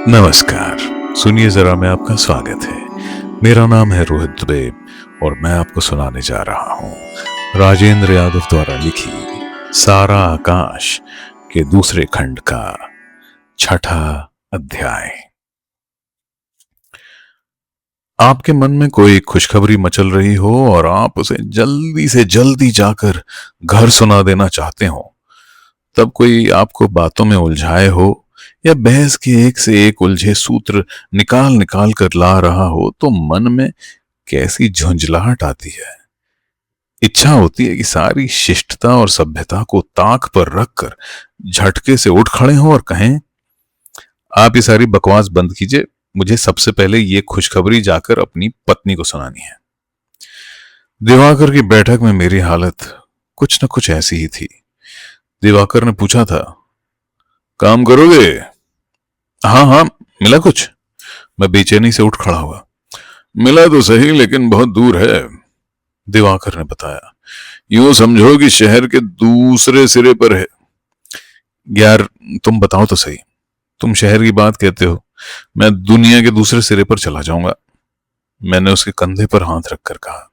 नमस्कार। सुनिए जरा, मैं आपका स्वागत है। मेरा नाम है रोहित दुबे और मैं आपको सुनाने जा रहा हूं राजेंद्र यादव द्वारा लिखी सारा आकाश के दूसरे खंड का छठा अध्याय। आपके मन में कोई खुशखबरी मचल रही हो और आप उसे जल्दी से जल्दी जाकर घर सुना देना चाहते हो, तब कोई आपको बातों में उलझाए हो या बहस के एक से एक उलझे सूत्र निकाल निकाल कर ला रहा हो, तो मन में कैसी झुंझलाहट आती है। इच्छा होती है कि सारी शिष्टता और सभ्यता को ताक पर रखकर झटके से उठ खड़े हो और कहें, आप ये सारी बकवास बंद कीजिए, मुझे सबसे पहले ये खुशखबरी जाकर अपनी पत्नी को सुनानी है। दिवाकर की बैठक में मेरी हालत कुछ न कुछ ऐसी ही थी। दिवाकर ने पूछा था, काम करोगे? हाँ हाँ, मिला कुछ? मैं बेचैनी से उठ खड़ा हुआ। मिला तो सही, लेकिन बहुत दूर है, दिवाकर ने बताया। यूं समझो कि शहर के दूसरे सिरे पर है। यार, तुम बताओ तो सही, तुम शहर की बात कहते हो, मैं दुनिया के दूसरे सिरे पर चला जाऊंगा। मैंने उसके कंधे पर हाथ रखकर कहा,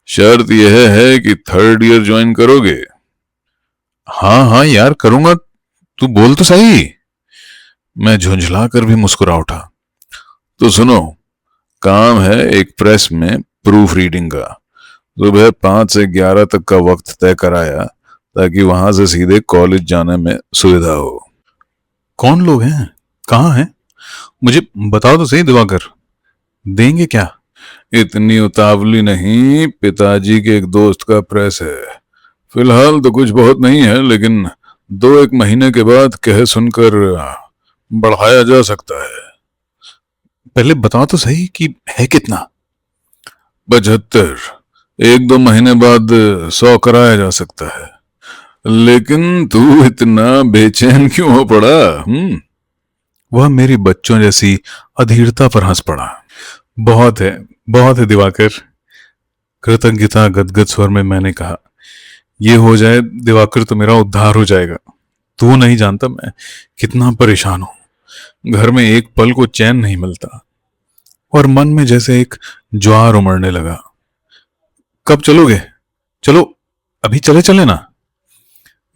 शर्त यह है कि 3rd ईयर ज्वाइन करोगे? हाँ हाँ यार, करूंगा, तू बोल तो सही। मैं झुंझला कर भी मुस्कुरा उठा। तो सुनो, काम है एक प्रेस में प्रूफ रीडिंग का। सुबह 5 से 11 तक का वक्त तय कराया ताकि वहां से सीधे कॉलेज जाने में सुविधा हो। कौन लोग हैं, कहाँ हैं, मुझे बताओ तो सही दिवाकर। देंगे क्या? इतनी उतावली नहीं, पिताजी के एक दोस्त का प्रेस है। फिलहाल तो कुछ बहुत नहीं है, लेकिन 2-1 महीने के बाद कह सुनकर बढ़ाया जा सकता है। पहले बताओ तो सही कि है कितना? 75। 1-2 महीने बाद 100 कराया जा सकता है। लेकिन तू इतना बेचैन क्यों हो पड़ा? वह मेरी बच्चों जैसी अधीरता पर हंस पड़ा। बहुत है दिवाकर, कृतज्ञता गदगद स्वर में मैंने कहा। ये हो जाए दिवाकर तो मेरा उद्धार हो जाएगा। तू नहीं जानता मैं कितना परेशान हूं। घर में एक पल को चैन नहीं मिलता और मन में जैसे एक ज्वार उमड़ने लगा। कब चलोगे? चलो, अभी चले ना।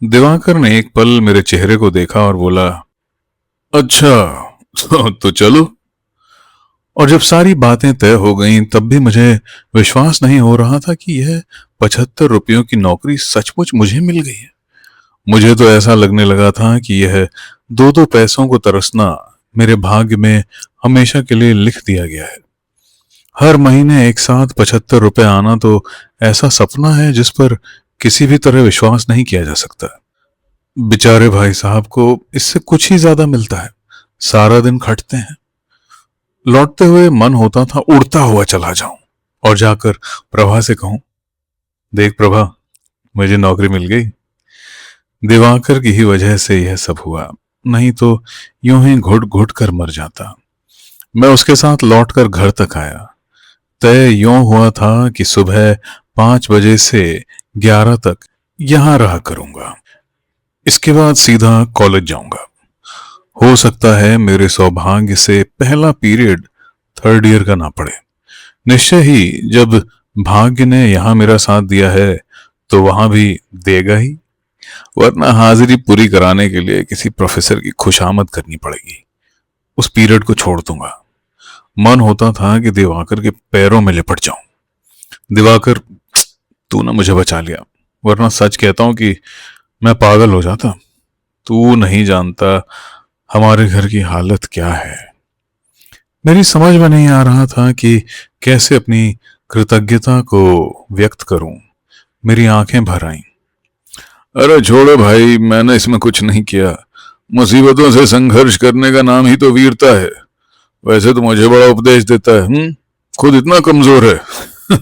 दिवाकर ने एक पल मेरे चेहरे को देखा और बोला, अच्छा तो चलो। और जब सारी बातें तय हो गईं, तब भी मुझे विश्वास नहीं हो रहा था कि यह 75 रुपयों की नौकरी सचमुच मुझे मिल गई है। मुझे तो ऐसा लगने लगा था कि यह 2-2 पैसों को तरसना मेरे भाग्य में हमेशा के लिए लिख दिया गया है। हर महीने एक साथ 75 रुपए आना तो ऐसा सपना है जिस पर किसी भी तरह विश्वास नहीं किया जा सकता। बेचारे भाई साहब को इससे कुछ ही ज्यादा मिलता है। सारा दिन खटते हैं। लौटते हुए मन होता था उड़ता हुआ चला जाऊं और जाकर प्रभा से कहूं, देख प्रभा, मुझे नौकरी मिल गई। दिवाकर की ही वजह से यह सब हुआ, नहीं तो यूं ही घुट घुट कर मर जाता। मैं उसके साथ लौटकर घर तक आया। तय यूं हुआ था कि सुबह 5 बजे से 11 तक यहां रहा करूंगा। इसके बाद सीधा कॉलेज जाऊंगा। हो सकता है मेरे सौभाग्य से पहला पीरियड 3rd ईयर का ना पड़े। निश्चय ही जब भाग्य ने यहां मेरा साथ दिया है तो वहां भी देगा ही, वरना हाजिरी पूरी कराने के लिए किसी प्रोफेसर की खुशामद करनी पड़ेगी। उस पीरियड को छोड़ दूंगा। मन होता था कि दिवाकर के पैरों में लिपट जाऊं। दिवाकर, तू मुझे बचा लिया, वरना सच कहता हूं कि मैं पागल हो जाता। तू नहीं जानता हमारे घर की हालत क्या है। मेरी समझ में नहीं आ रहा था कि कैसे अपनी कृतज्ञता को व्यक्त करूं। मेरी आंखें भर आईं। अरे छोड़ो भाई, मैंने इसमें कुछ नहीं किया। मुसीबतों से संघर्ष करने का नाम ही तो वीरता है। वैसे तो मुझे बड़ा उपदेश देता है, खुद इतना कमजोर है।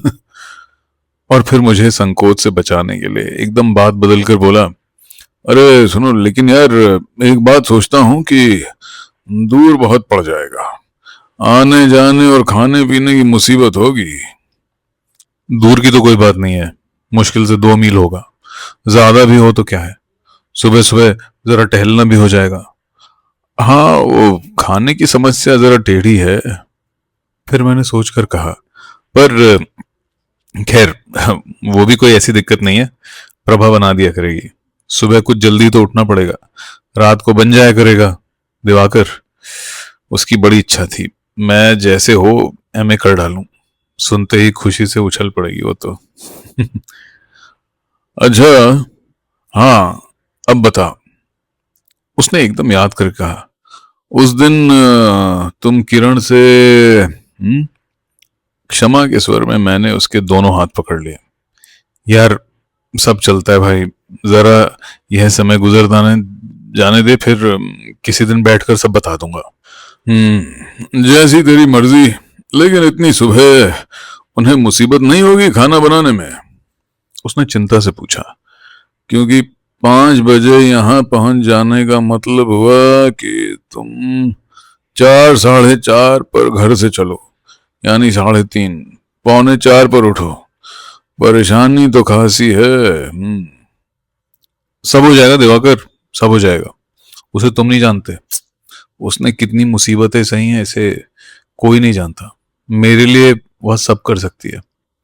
और फिर मुझे संकोच से बचाने के लिए एकदम बात बदल कर बोला, अरे सुनो, लेकिन यार एक बात सोचता हूं कि दूर बहुत पड़ जाएगा। आने जाने और खाने पीने की मुसीबत होगी। दूर की तो कोई बात नहीं है, मुश्किल से 2 मील होगा, ज्यादा भी हो तो क्या है, सुबह सुबह जरा टहलना भी हो जाएगा। हाँ, वो खाने की समस्या जरा टेढ़ी है। फिर मैंने सोचकर कहा, पर खैर वो भी कोई ऐसी दिक्कत नहीं है, प्रभा बना दिया करेगी। सुबह कुछ जल्दी तो उठना पड़ेगा, रात को बन जाया करेगा। दिवाकर, उसकी बड़ी इच्छा थी मैं जैसे हो एमए कर डालूं। सुनते ही खुशी से उछल पड़ेगी वो तो। अच्छा, हाँ, अब बता, उसने एकदम याद कर कहा। उस दिन तुम किरण से क्षमा के स्वर में मैंने उसके दोनों हाथ पकड़ लिए। यार, सब चलता है भाई, जरा यह समय गुजरता जाने दे, फिर किसी दिन बैठकर सब बता दूंगा। जैसी तेरी मर्जी, लेकिन इतनी सुबह उन्हें मुसीबत नहीं होगी खाना बनाने में? उसने चिंता से पूछा, क्योंकि 5 बजे यहाँ पहुंच जाने का मतलब हुआ कि तुम 4, 4:30 पर घर से चलो, यानी 3:30, 3:45 पर उठो। परेशानी तो खासी है। सब हो जाएगा दिवाकर, सब हो जाएगा। उसे तुम नहीं जानते, उसने कितनी मुसीबतें सही हैं इसे कोई नहीं जानता। मेरे लिए वह सब कर सकती है,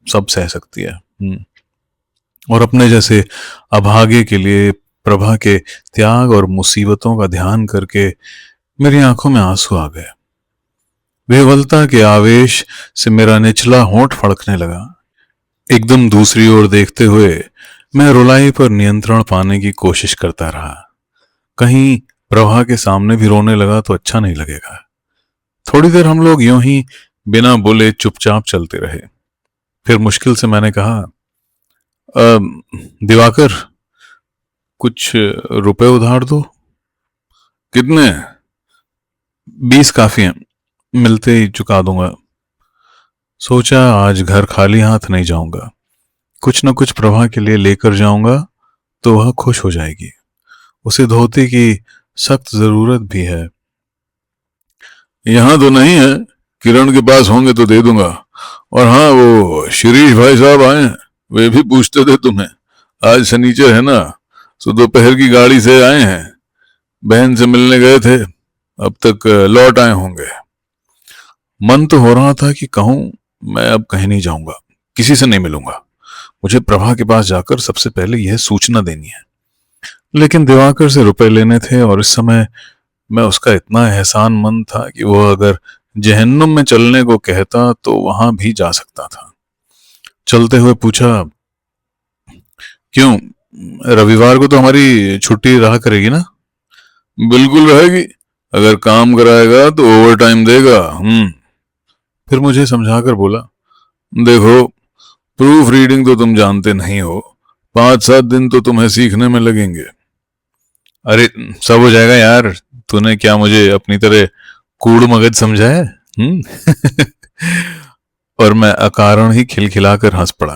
सब सह सकती है। और अपने जैसे अभागे के लिए प्रभा के त्याग और मुसीबतों का ध्यान करके मेरी आंखों में आंसू आ गए। विह्वलता के आवेश से मेरा निचला होंठ फड़कने लगा। एकदम दूसरी ओर देखते हुए मैं रुलाई पर नियंत्रण पाने की कोशिश करता रहा। कहीं प्रभा के सामने भी रोने लगा तो अच्छा नहीं लगेगा। थोड़ी देर हम लोग यूं ही बिना बोले चुपचाप चलते रहे। फिर मुश्किल से मैंने कहा, दिवाकर, कुछ रुपए उधार दो। कितने? 20 काफी हैं, मिलते ही चुका दूंगा। सोचा आज घर खाली हाथ नहीं जाऊंगा, कुछ न कुछ प्रभा के लिए लेकर जाऊंगा तो वह खुश हो जाएगी। उसे धोती की सख्त जरूरत भी है। यहां तो नहीं है, किरण के पास होंगे तो दे दूंगा। और हाँ, वो शिरीष भाई साहब आए हैं, वे भी पूछते थे तुम्हें। आज शनिचर है ना, तो दोपहर की गाड़ी से आए हैं, बहन से मिलने गए थे, अब तक लौट आए होंगे। मन तो हो रहा था कि कहूं मैं अब कहीं नहीं जाऊंगा, किसी से नहीं मिलूंगा, मुझे प्रभा के पास जाकर सबसे पहले यह सूचना देनी है। लेकिन दिवाकर से रुपए लेने थे और इस समय मैं उसका इतना एहसान मंद था कि वह अगर जहन्नुम में चलने को कहता तो वहां भी जा सकता था। चलते हुए पूछा, क्यों, रविवार को तो हमारी छुट्टी रहा करेगी ना? बिल्कुल रहेगी, अगर काम कराएगा तो ओवर टाइम देगा। फिर मुझे समझाकर बोला, देखो, प्रूफ रीडिंग तो तुम जानते नहीं हो, 5-7 दिन तो तुम्हें सीखने में लगेंगे। अरे, सब हो जाएगा यार, तूने क्या मुझे अपनी तरह कूड़ मगज समझा है? और मैं अकारण ही खिलखिलाकर हंस पड़ा।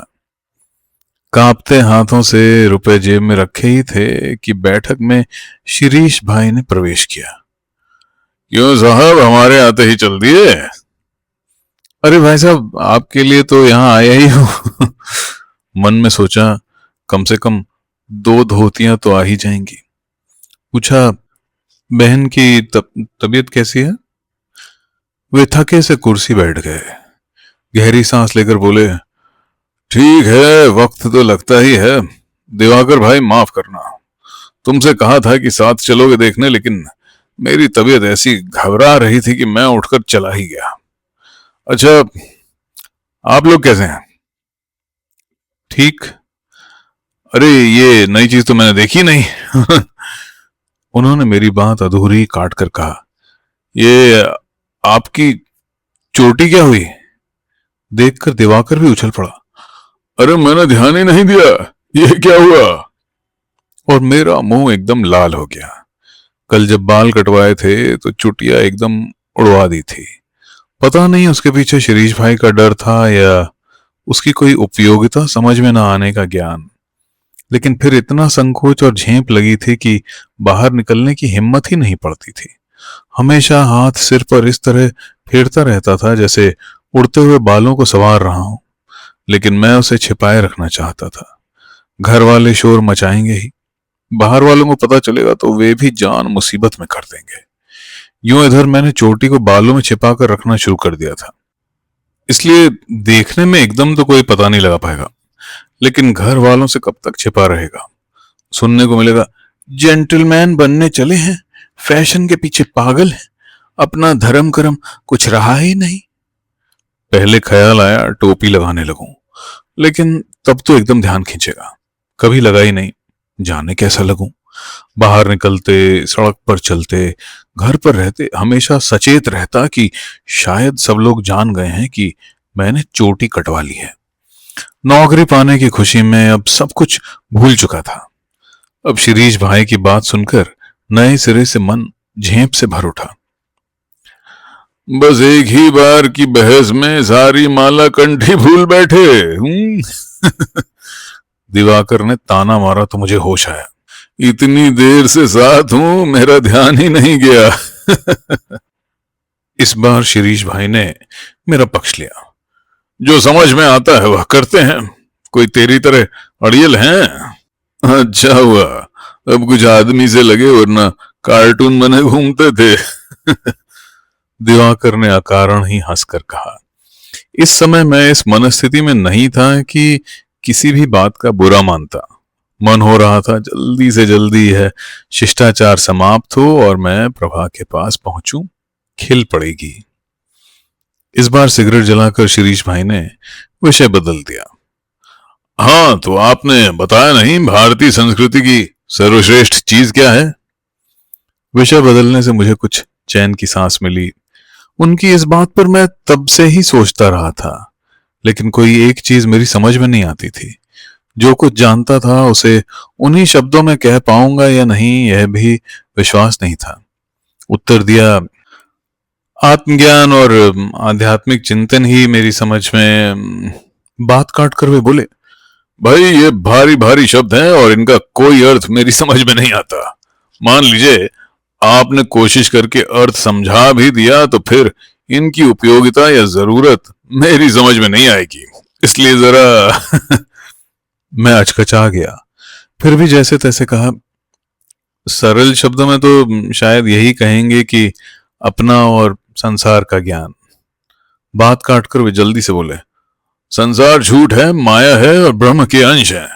कांपते हाथों से रुपए जेब में रखे ही थे कि बैठक में शिरीष भाई ने प्रवेश किया। क्यों साहब, हमारे आते ही चल दिए? अरे भाई साहब, आपके लिए तो यहां आया ही हूं। मन में सोचा, कम से कम 2 धोतियां तो आ ही जाएंगी। पूछा, बहन की तबीयत कैसी है? वे थके से कुर्सी बैठ गए, गहरी सांस लेकर बोले, ठीक है, वक्त तो लगता ही है। दिवाकर भाई, माफ करना, तुमसे कहा था कि साथ चलोगे देखने, लेकिन मेरी तबीयत ऐसी घबरा रही थी कि मैं उठकर चला ही गया। अच्छा, आप लोग कैसे हैं? ठीक। अरे, ये नई चीज तो मैंने देखी नहीं। उन्होंने मेरी बात अधूरी काट कर कहा, ये आपकी चोटी क्या हुई? देखकर दिवाकर भी उछल पड़ा, अरे मैंने ध्यान ही नहीं दिया, ये क्या हुआ? और मेरा मुंह एकदम लाल हो गया। कल जब बाल कटवाए थे तो चुटिया एकदम उड़वा दी थी। पता नहीं उसके पीछे शिरीष भाई का डर था या उसकी कोई उपयोगिता समझ में ना आने का ज्ञान। लेकिन फिर इतना संकोच और झेप लगी थी कि बाहर निकलने की हिम्मत ही नहीं पड़ती थी। हमेशा हाथ सिर पर इस तरह फेरता रहता था जैसे उड़ते हुए बालों को संवार रहा हूं, लेकिन मैं उसे छिपाए रखना चाहता था। घर वाले शोर मचाएंगे ही, बाहर वालों को पता चलेगा तो वे भी जान मुसीबत में कर देंगे। यूं इधर मैंने चोटी को बालों में छिपा कर रखना शुरू कर दिया था, इसलिए देखने में एकदम तो कोई पता नहीं लगा पाएगा, लेकिन घर वालों से कब तक छिपा रहेगा। सुनने को मिलेगा, जेंटलमैन बनने चले हैं, फैशन के पीछे पागल हैं, अपना धर्म कर्म कुछ रहा ही नहीं। पहले ख्याल आया टोपी लगाने लगूं, लेकिन तब तो एकदम ध्यान खींचेगा। कभी लगा ही नहीं, जाने कैसा लगूं। बाहर निकलते, सड़क पर चलते, घर पर रहते हमेशा सचेत रहता कि शायद सब लोग जान गए हैं कि मैंने चोटी कटवा ली है। नौकरी पाने की खुशी में अब सब कुछ भूल चुका था। अब शिरीष भाई की बात सुनकर नए सिरे से मन झेप से भर उठा। बस एक ही बार की बहस में सारी माला कंठी भूल बैठे। दिवाकर ने ताना मारा तो मुझे होश आया। इतनी देर से साथ हूं, मेरा ध्यान ही नहीं गया। इस बार शिरीष भाई ने मेरा पक्ष लिया। जो समझ में आता है वह करते हैं, कोई तेरी तरह अड़ियल हैं। अच्छा हुआ अब कुछ आदमी से लगे, वरना कार्टून बने घूमते थे। दिवाकर ने अकारण ही हंसकर कहा। इस समय मैं इस मनस्थिति में नहीं था कि किसी भी बात का बुरा मानता। मन हो रहा था जल्दी से जल्दी है शिष्टाचार समाप्त हो और मैं प्रभा के पास पहुंचूं, खिल पड़ेगी। इस बार सिगरेट जलाकर शिरीष भाई ने विषय बदल दिया। हाँ, तो आपने बताया नहीं भारतीय संस्कृति की सर्वश्रेष्ठ चीज क्या है? विषय बदलने से मुझे कुछ चैन की सांस मिली। उनकी इस बात पर मैं तब से ही सोचता रहा था, लेकिन कोई एक चीज मेरी समझ में नहीं आती थी। जो कुछ जानता था उसे उन्हीं शब्दों में कह पाऊंगा या नहीं, यह भी विश्वास नहीं था। उत्तर दिया, आत्मज्ञान और आध्यात्मिक चिंतन ही मेरी समझ में। बात काट कर वे बोले, भाई ये भारी भारी शब्द हैं और इनका कोई अर्थ मेरी समझ में नहीं आता। मान लीजिए आपने कोशिश करके अर्थ समझा भी दिया तो फिर इनकी उपयोगिता या जरूरत मेरी समझ में नहीं आएगी, इसलिए जरा मैं अचकचा गया। फिर भी जैसे तैसे कहा, सरल शब्दों में तो शायद यही कहेंगे कि अपना और संसार का ज्ञान। बात काटकर वे जल्दी से बोले, संसार झूठ है, माया है और ब्रह्म के अंश है,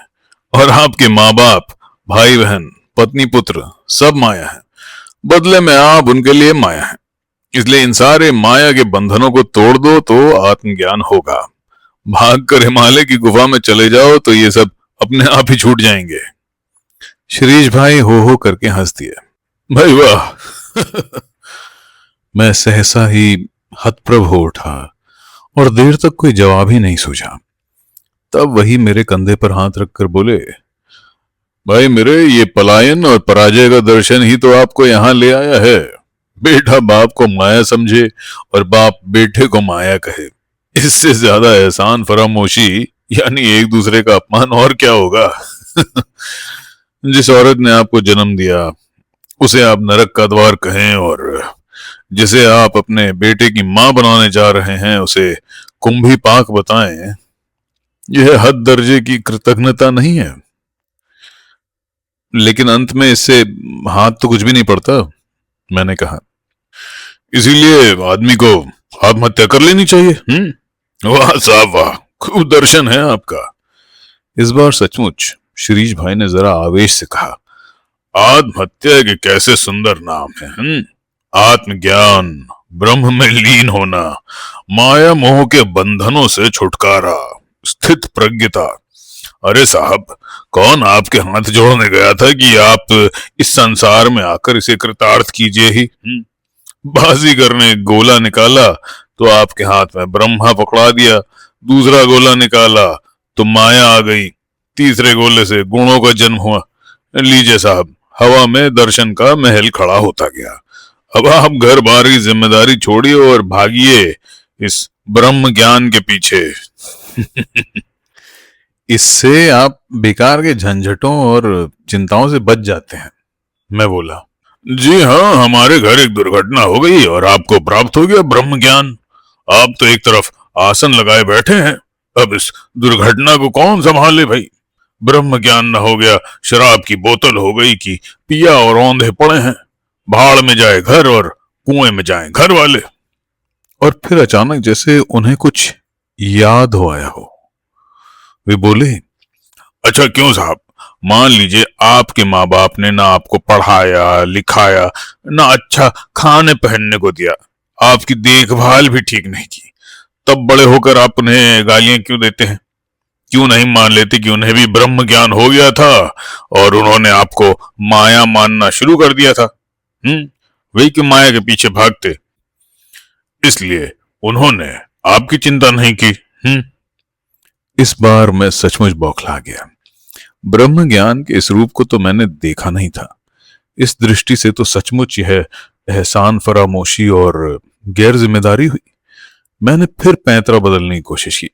और आपके माँ बाप, भाई बहन, पत्नी पुत्र सब माया है। बदले में आप उनके लिए माया है, इसलिए इन सारे माया के बंधनों को तोड़ दो तो आत्मज्ञान होगा। भाग कर हिमालय की गुफा में चले जाओ तो ये सब अपने आप ही छूट जाएंगे। शिरीष भाई हो करके हंस दिए। भाई वाह। मैं सहसा ही हतप्रभ हो उठा और देर तक कोई जवाब ही नहीं सूझा। तब वही मेरे कंधे पर हाथ रखकर बोले, भाई मेरे, ये पलायन और पराजय का दर्शन ही तो आपको यहां ले आया है। बेटा बाप को माया समझे और बाप बेटे को माया कहे, इससे ज्यादा एहसान फरामोशी यानी एक दूसरे का अपमान और क्या होगा। जिस औरत ने आपको जन्म दिया उसे आप नरक का द्वार कहें, और जिसे आप अपने बेटे की मां बनाने जा रहे हैं उसे कुंभी पाक बताएं, यह हद दर्जे की कृतज्ञता नहीं है। लेकिन अंत में इससे हाथ तो कुछ भी नहीं पड़ता, मैंने कहा। इसीलिए आदमी को आत्महत्या कर लेनी चाहिए। वाह साहब वाह, खूब दर्शन है आपका। इस बार सचमुच शिरीष भाई ने जरा आवेश से कहा, आत्महत्या के कैसे सुंदर नाम है। आत्मज्ञान, ब्रह्म में लीन होना, माया मोह के बंधनों से छुटकारा, स्थित प्रज्ञता। अरे साहब, कौन आपके हाथ जोड़ने गया था कि आप इस संसार में आकर इसे कृतार्थ कीजिए ही। बाजी करने गोला निकाला तो आपके हाथ में ब्रह्मा पकड़ा दिया, दूसरा गोला निकाला तो माया आ गई, तीसरे गोले से गुणों का जन्म हुआ। लीजिए साहब, हवा में दर्शन का महल खड़ा होता गया। अब आप घर बार की जिम्मेदारी छोड़िए और भागिए इस ब्रह्म ज्ञान के पीछे। इससे आप बेकार के झंझटों और चिंताओं से बच जाते हैं, मैं बोला। जी हाँ, हमारे घर एक दुर्घटना हो गई और आपको प्राप्त हो गया ब्रह्म ज्ञान। आप तो एक तरफ आसन लगाए बैठे हैं, अब इस दुर्घटना को कौन संभाले भाई। ब्रह्म ज्ञान न हो गया, शराब की बोतल हो गई कि पिया और औंधे पड़े हैं। भाड़ में जाए घर और कुएं में जाएं घर वाले। और फिर अचानक जैसे उन्हें कुछ याद हो आया हो, वे बोले, अच्छा क्यों साहब, मान लीजिए आपके माँ बाप ने ना आपको पढ़ाया लिखाया, ना अच्छा खाने पहनने को दिया, आपकी देखभाल भी ठीक नहीं की, तब बड़े होकर आप उन्हें गालियां क्यों देते हैं? क्यों नहीं मान लेते कि उन्हें भी ब्रह्म ज्ञान हो गया था और उन्होंने आपको माया मानना शुरू कर दिया था? वही क्यों माया के पीछे भागते? इसलिए उन्होंने आपकी चिंता नहीं की। इस बार मैं सचमुच बौखला गया। ब्रह्म ज्ञान के इस रूप को तो मैंने देखा नहीं था। इस दृष्टि से तो सचमुच यह एहसान फरामोशी और गैर जिम्मेदारी हुई। मैंने फिर पैंतरा बदलने की कोशिश की।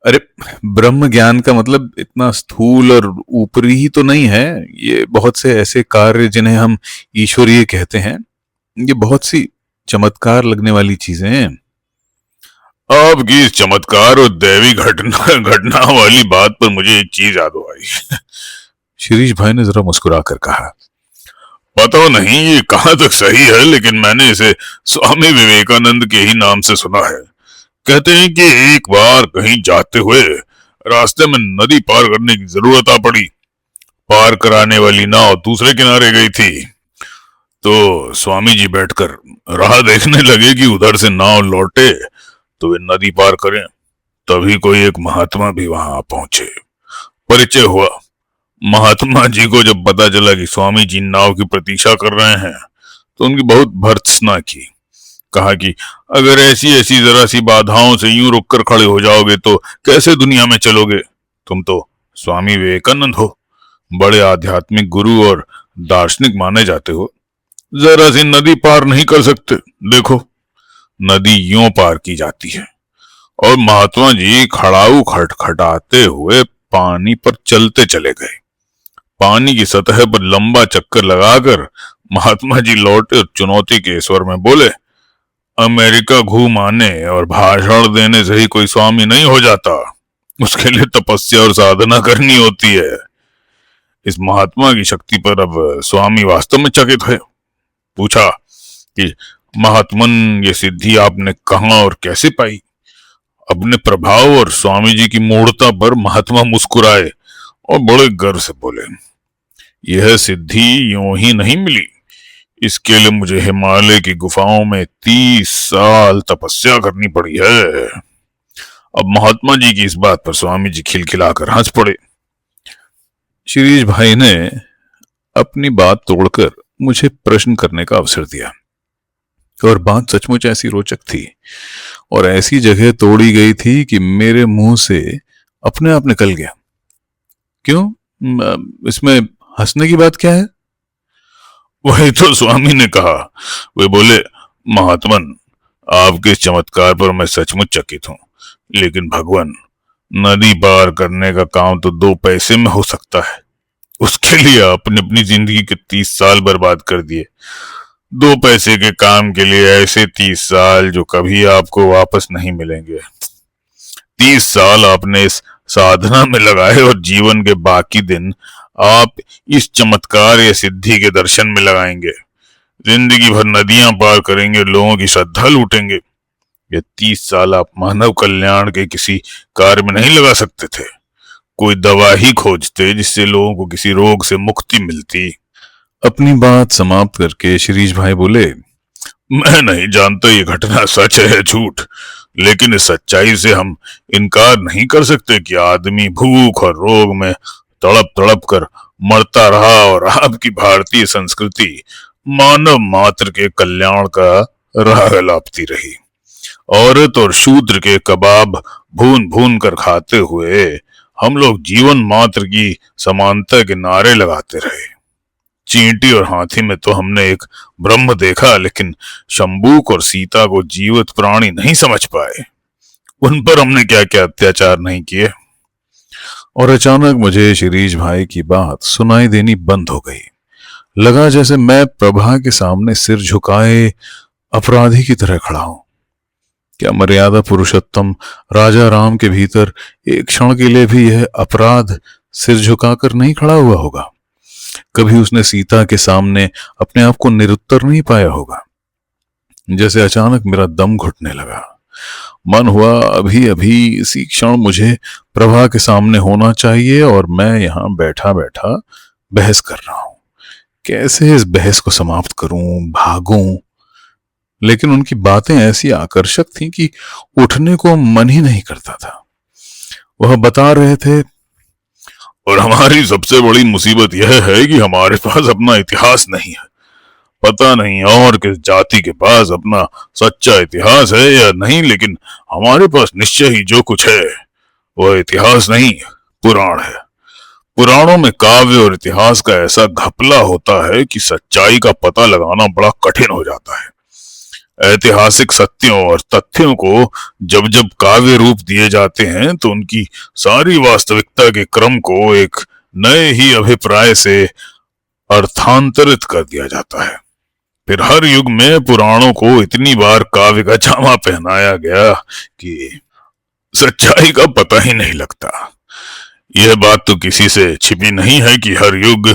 अरे, ब्रह्म ज्ञान का मतलब इतना स्थूल और ऊपरी ही तो नहीं है। ये बहुत से ऐसे कार्य जिन्हें हम ईश्वरीय कहते हैं, ये बहुत सी चमत्कार लगने वाली चीजें हैं। आपकी इस चमत्कार और दैवी घटना वाली बात पर मुझे एक चीज याद आई। शिरीष भाई ने जरा मुस्कुरा कर कहा, पता नहीं ये कहां तक सही है, लेकिन मैंने इसे स्वामी विवेकानंद के ही नाम से सुना है। कहते हैं कि एक बार कहीं जाते हुए रास्ते में नदी पार करने की जरूरत आ पड़ी। पार कराने वाली नाव दूसरे किनारे गई थी, तो स्वामी जी बैठकर राह देखने लगे कि उधर से नाव लौटे तो वे नदी पार करें। तभी कोई एक महात्मा भी वहां पहुंचे। परिचय हुआ। महात्मा जी को जब पता चला कि स्वामी जी नाव की प्रतीक्षा कर रहे हैं, तो उनकी बहुत भर्त्सना की। कहा कि अगर ऐसी ऐसी जरा सी बाधाओं से यूं रुक कर खड़े हो जाओगे तो कैसे दुनिया में चलोगे? तुम तो स्वामी विवेकानंद हो, बड़े आध्यात्मिक गुरु और दार्शनिक माने जाते हो, जरा सी नदी पार नहीं कर सकते? देखो, नदी यूं पार की जाती है। और महात्मा जी खड़ाऊ खटखटाते हुए पानी पर चलते चले गए। पानी की सतह पर लंबा चक्कर लगाकर महात्मा जी लौटे और चुनौती के स्वर में बोले, अमेरिका घूम आने और भाषण देने से ही कोई स्वामी नहीं हो जाता। उसके लिए तपस्या और साधना करनी होती है। इस महात्मा की शक्ति पर अब स्वामी वास्तव में चकित है। पूछा कि महात्मन, ये सिद्धि आपने कहां और कैसे पाई? अपने प्रभाव और स्वामी जी की मूर्ता पर महात्मा मुस्कुराए और बड़े गर्व से बोले, यह सिद्धि यूं ही नहीं मिली। इसके लिए मुझे हिमालय की गुफाओं में 30 साल तपस्या करनी पड़ी है। अब महात्मा जी की इस बात पर स्वामी जी खिलखिलाकर हंस पड़े। शिरीष भाई ने अपनी बात तोड़कर मुझे प्रश्न करने का अवसर दिया, और बात सचमुच ऐसी रोचक थी और ऐसी जगह तोड़ी गई थी कि मेरे मुंह से अपने आप निकल गया। क्यों? इसमें हंसने की बात क्या है? वही तो स्वामी ने कहा। वे बोले, महात्मन, आपके इस चमत्कार पर मैं सचमुच चकित हूं, लेकिन भगवान, नदी पार करने का काम तो 2 पैसे में हो सकता है। उसके लिए आपने अपनी जिंदगी के 30 साल बर्बाद कर दिए। 2 पैसे के काम के लिए ऐसे 30 साल जो कभी आपको वापस नहीं मिलेंगे। 30 साल आपने इस साधना में लगाए और जीवन के बाकी दिन आप इस चमत्कार या सिद्धि के दर्शन में लगाएंगे। जिंदगी भर नदियां पार करेंगे, लोगों की श्रद्धा लूटेंगे। ये 30 साल आप मानव कल्याण के किसी कार्य में नहीं लगा सकते थे। कोई दवा ही खोजते जिससे लोगों को किसी रोग से मुक्ति मिलती। अपनी बात समाप्त करके शिरीष भाई बोले, मैं नहीं जानता ये घटना सच है झूठ, लेकिन इस सच्चाई से हम इनकार नहीं कर सकते कि आदमी भूख और रोग में तड़प तड़प कर मरता रहा और आपकी भारतीय संस्कृति मानव मात्र के कल्याण का राह लापती रही। औरत और शूद्र के कबाब भून भून कर खाते हुए हम लोग जीवन मात्र की समानता के नारे लगाते रहे। चींटी और हाथी में तो हमने एक ब्रह्म देखा, लेकिन शंबूक और सीता को जीवित प्राणी नहीं समझ पाए। उन पर हमने क्या क्या अत्याचार नहीं किए। और अचानक मुझे शिरीष भाई की बात सुनाई देनी बंद हो गई। लगा जैसे मैं प्रभा के सामने सिर झुकाए अपराधी की तरह खड़ा हूं। क्या मर्यादा पुरुषोत्तम राजा राम के भीतर एक क्षण के लिए भी यह अपराध सिर झुकाकर नहीं खड़ा हुआ होगा? कभी उसने सीता के सामने अपने आप को निरुत्तर नहीं पाया होगा? जैसे अचानक मेरा दम घुटने लगा। मन हुआ अभी अभी इसी क्षण मुझे प्रभा के सामने होना चाहिए और मैं यहां बैठा बैठा बहस कर रहा हूं। कैसे इस बहस को समाप्त करूं, भागूं? लेकिन उनकी बातें ऐसी आकर्षक थीं कि उठने को मन ही नहीं करता था। वह बता रहे थे, और हमारी सबसे बड़ी मुसीबत यह है कि हमारे पास अपना इतिहास नहीं है। पता नहीं और किस जाति के पास अपना सच्चा इतिहास है या नहीं, लेकिन हमारे पास निश्चय ही जो कुछ है वह इतिहास नहीं, पुराण है। पुराणों में काव्य और इतिहास का ऐसा घपला होता है कि सच्चाई का पता लगाना बड़ा कठिन हो जाता है। ऐतिहासिक सत्यों और तथ्यों को जब जब काव्य रूप दिए जाते हैं तो उनकी सारी वास्तविकता के क्रम को एक नए ही अभिप्राय से अर्थांतरित कर दिया जाता है। फिर हर युग में पुराणों को इतनी बार काव्य का जामा पहनाया गया कि सच्चाई का पता ही नहीं लगता। यह बात तो किसी से छिपी नहीं है कि हर युग